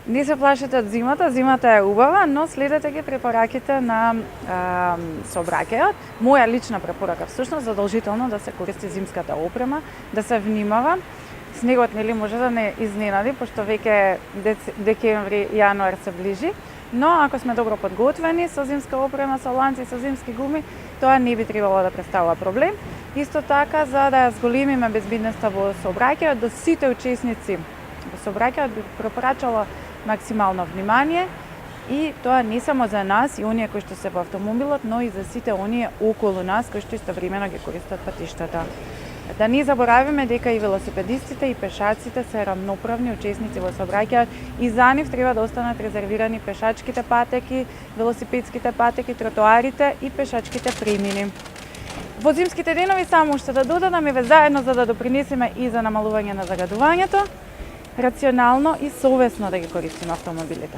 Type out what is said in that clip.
Не се плашете од зимата, зимата е убава, но следете ги препораките на сообраќајот. Моја лична препорака всушност задолжително да се користи зимската опрема, да се внимава. Снегот нели може да не изненади, пошто веќе декември, јануар се ближи, но ако сме добро подготвени со зимска опрема, со ланци, со зимски гуми, тоа не би требало да представува проблем. Исто така, за да ја зголемиме безбедноста во сообраќајот, до сите учесници во сообраќајот би препорачала максимално внимание, и тоа не само за нас и оние кои што се во автомобилот, но и за сите оние околу нас кои што истовремено ги користат патиштата. Да не забораваме дека и велосипедистите и пешаците се рамноправни учесници во сообраќајот и за нив треба да останат резервирани пешачките патеки, велосипедските патеки, тротоарите и пешачките премини. Во зимските денови само уште да додадам и заедно за да допринесеме и за намалување на загадувањето, рационално и совесно да ги користиме автомобилите.